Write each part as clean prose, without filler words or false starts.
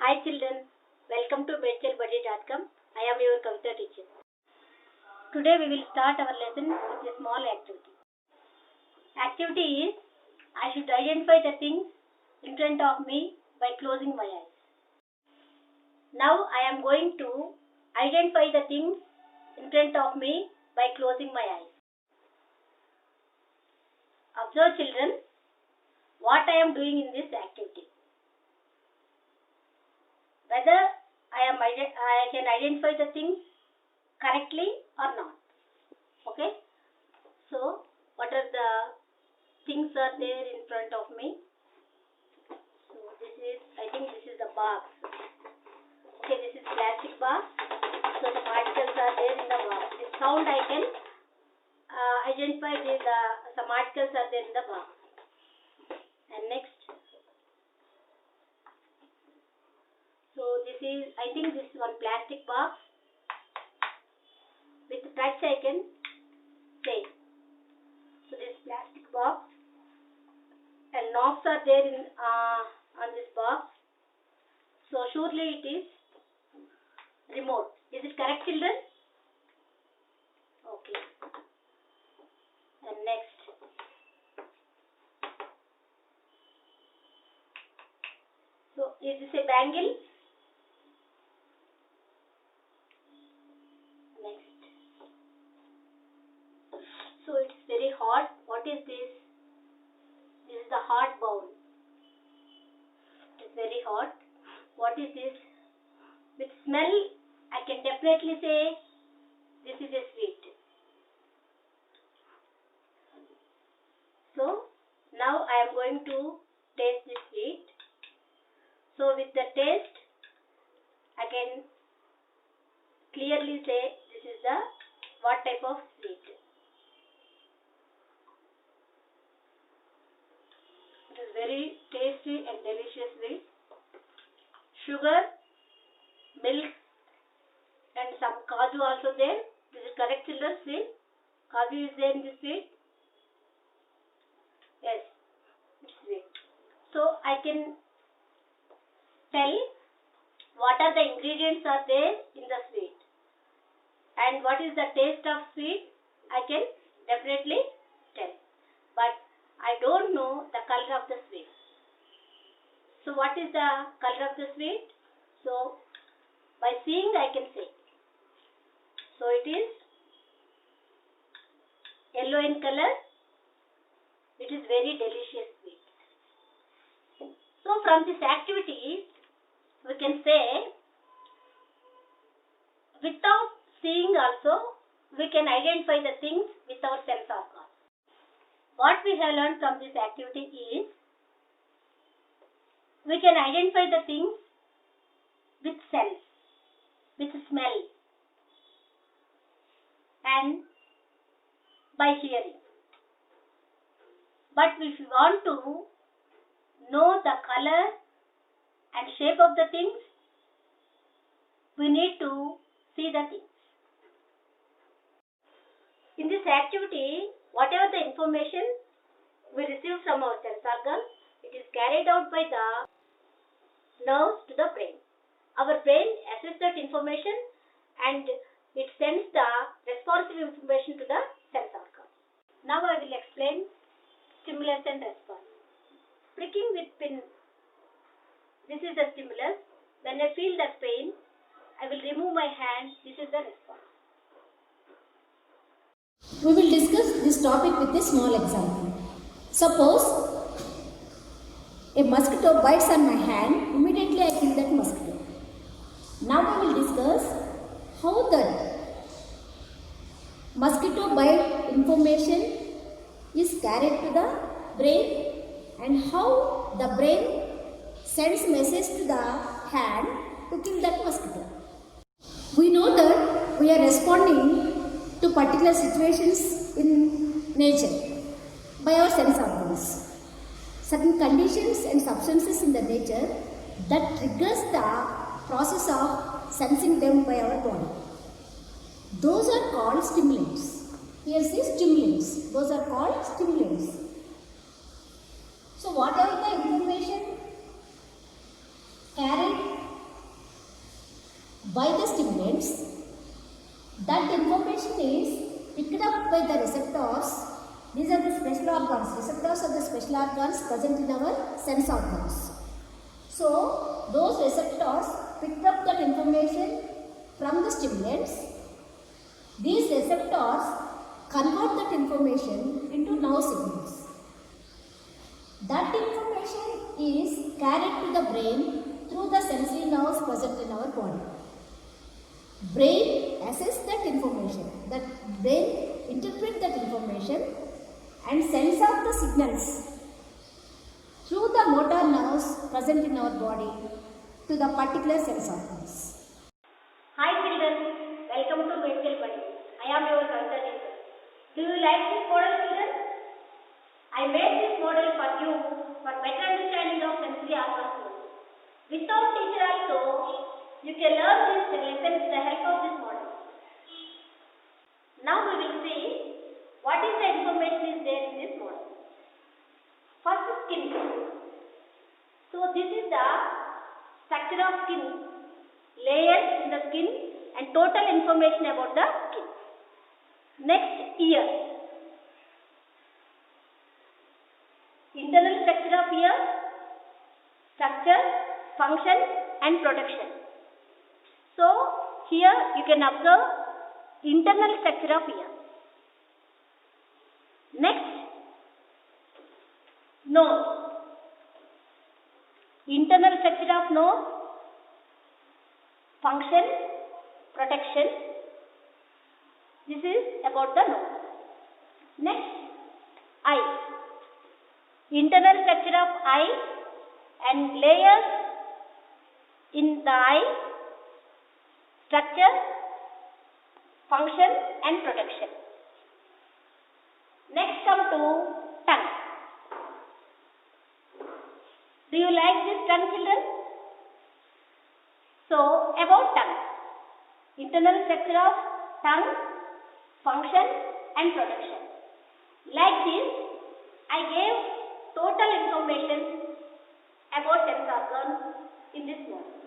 Hi children, welcome to medchalbuddy.com. I am your Kavita teacher. Today we will start our lesson with a small activity. Activity is, I should identify the things in front of me by closing my eyes. Now I am going to identify the things in front of me by closing my eyes. Observe children, what I am doing in this activity. Whether I can identify the things correctly or not. Okay. So what are the things are there in front of me? So I think this is the box. Okay, this is plastic box. So the particles are there in the box. With sound I can identify some particles are there in the box. And next. So I think this is one plastic box. With touch I can say. So this plastic box and knobs are there on this box. So surely it is remote. Is it correct children? Okay. And next. So is this a bangle? So it's very hot. What is this? This is the hot bowl. It's very hot. What is this? With smell, I can definitely say this is a sweet. So now I am going to taste this sweet. So with the taste, I can clearly say this is the what type of sweet. Very tasty and delicious sweet. Sugar, milk and some kaju also there. This is correct children, sweet. Kaju is there in this sweet. Yes, it's sweet. So I can tell what are the ingredients are there in the sweet. And what is the taste of sweet, I can definitely tell. But I don't know the color of the sweet. So what is the color of the sweet? So by seeing I can say. So it is yellow in color. It is very delicious sweet. So from this activity we can say without seeing also we can identify the things with our sense organs. What we have learned from this activity is we can identify the things with sense, with smell and by hearing. But if we want to know the color and shape of the things, we need to see the things. In this activity, whatever the information we receive from our sense organ, it is carried out by the nerves to the brain. Our brain assesses that information and it sends the responsive information to the sense organ. Now I will explain stimulus and response. Pricking with pin. This is the stimulus. When I feel that pain, I will remove my hand. This is the response. We will discuss this topic with a small example. Suppose a mosquito bites on my hand, immediately I kill that mosquito. Now we will discuss how that mosquito bite information is carried to the brain and how the brain sends message to the hand to kill that mosquito. We know that we are responding to particular situations in nature by our sense organs. Certain conditions and substances in the nature that triggers the process of sensing them by our body. Those are called stimulants. Here see stimulants. Those are called stimulants. So whatever the information carried by the stimulants. That information is picked up by the receptors. These are the special organs. Receptors are the special organs present in our sense organs. So, those receptors picked up that information from the stimulants. These receptors convert that information into nerve signals. That information is carried to the brain through the sensory nerves present in our body. Brain assesses that information. That brain interprets that information and sends out the signals through the motor nerves present in our body to the particular sense organs. Hi children, welcome to Medical Buddy. I am your Kavita teacher. Do you like this model, children? I made this model for you for better understanding of sensory organs. Without teacher also, you can learn this lesson with the help of this model. Now we will see what is the information is there in this model. First, skin. So this is the structure of skin, layers in the skin and total information about the skin. Next, ear. Internal structure of ear, structure, function and protection. So here you can observe internal structure of ear. Next, nose. Internal structure of nose, function, protection. This is about the nose. Next, eye. Internal structure of eye and layers in the eye, structure, function and protection. Next come to tongue. Do you like this tongue, children? So about tongue. Internal structure of tongue, function and protection. Like this, I gave total information about sense organs in this model.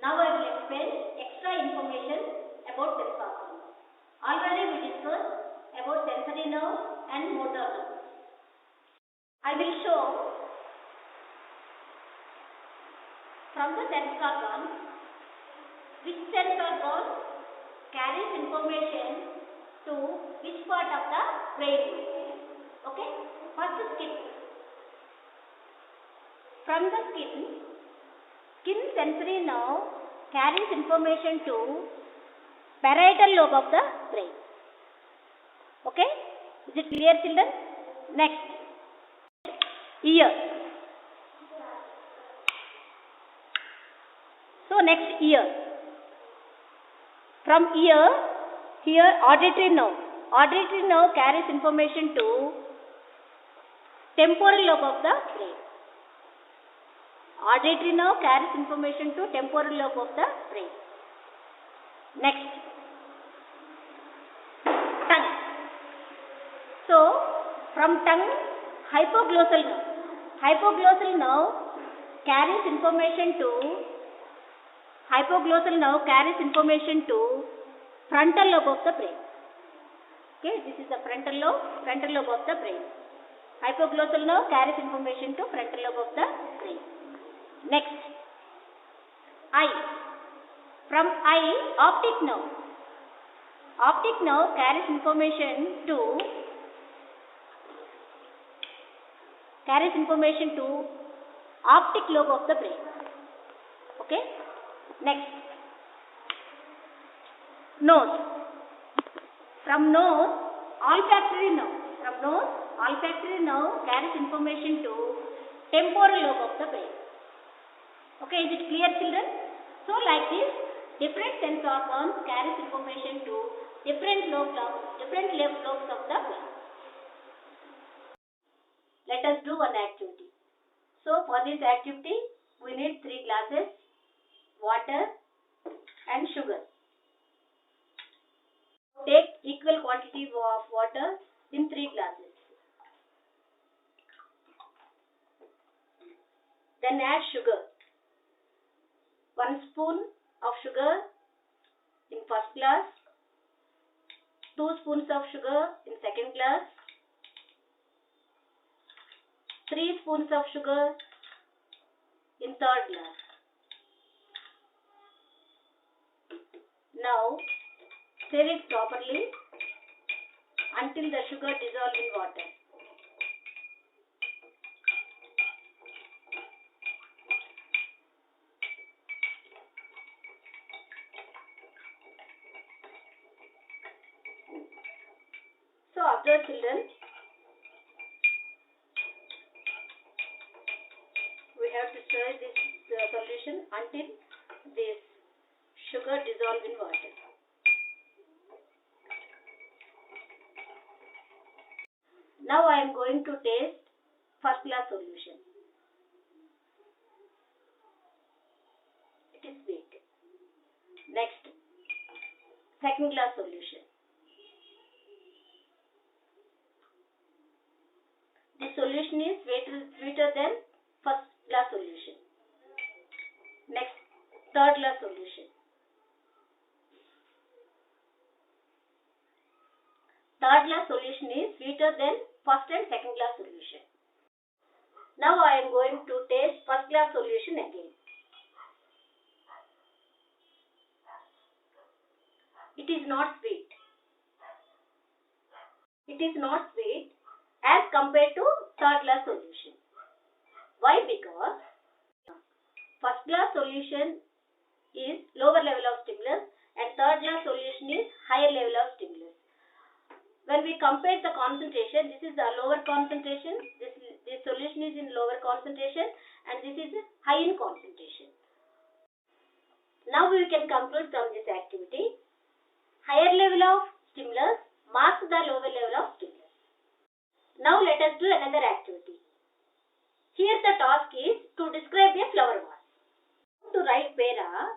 Now I will explain extra information about sense organs. Already we discussed about sensory nerve and motor nerve. I will show from the sense organ which sense organ carries information to which part of the brain. Okay? First, skin. From the skin sensory nerve carries information to parietal lobe of the brain. Okay? Is it clear, children? Next, ear. So next, ear. From ear, here auditory nerve. Auditory nerve carries information to temporal lobe of the brain. Auditory nerve carries information to temporal lobe of the brain. Next, tongue. So, from tongue, hypoglossal nerve. Hypoglossal nerve carries information to frontal lobe of the brain. Okay, this is the frontal lobe of the brain. Hypoglossal nerve carries information to frontal lobe of the brain. Next, eye. From eye, optic nerve. Optic nerve carries information to optic lobe of the brain. Okay. Next, nose. From nose, olfactory nerve. From nose, olfactory nerve carries information to temporal lobe of the brain. Okay, is it clear, children? So like this, different sense organs carries information to different lobes of the brain. Let us do one activity. So for this activity, we need 3 glasses, water and sugar. Take equal quantity of water in 3 glasses. Then add sugar. 1 spoon of sugar in first glass, 2 spoons of sugar in second glass, 3 spoons of sugar in third glass. Now stir it properly until the sugar dissolves in water. So observe children, we have to stir this solution until this sugar dissolves in water. Now I am going to taste first glass solution. It is sweet. Next, second glass solution. This solution is sweeter than first glass solution. Next, third glass solution. Third glass solution is sweeter than first and second glass solution. Now I am going to taste first glass solution again. It is not sweet. It is not sweet as compared to third glass solution. Why? Because first glass solution is lower level of stimulus and third glass solution is higher level of stimulus. When we compare the concentration, this is the lower concentration, this solution is in lower concentration and this is high in concentration. Now we can conclude from this activity. Higher level of stimulus masks the lower level of stimulus. Now let us do another activity. Here the task is to describe a flower vase. To write para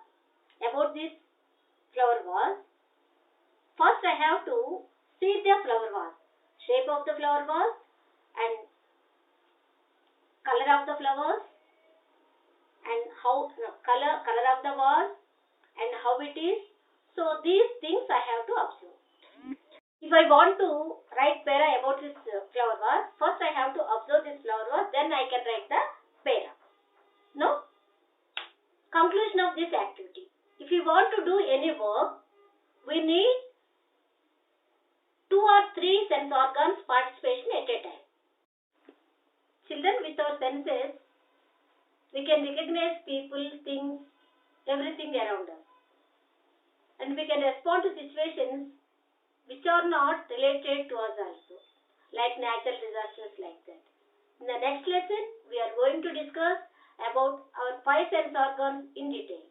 about this flower vase, first I have to see the flower vase, shape of the flower vase and color of the flowers and how color of the vase and how it is. So these things I have to observe. If I want to write para about this flower vase, first I have to observe this flower vase, then I can write the para. No? Conclusion of this activity. If you want to do any work, we need 2 or 3 sense organs participation at a time. Children, with our senses, we can recognize people, things, everything around us. And we can respond to situations which are not related to us also, like natural disasters like that. In the next lesson, we are going to discuss about our 5 sense organs in detail.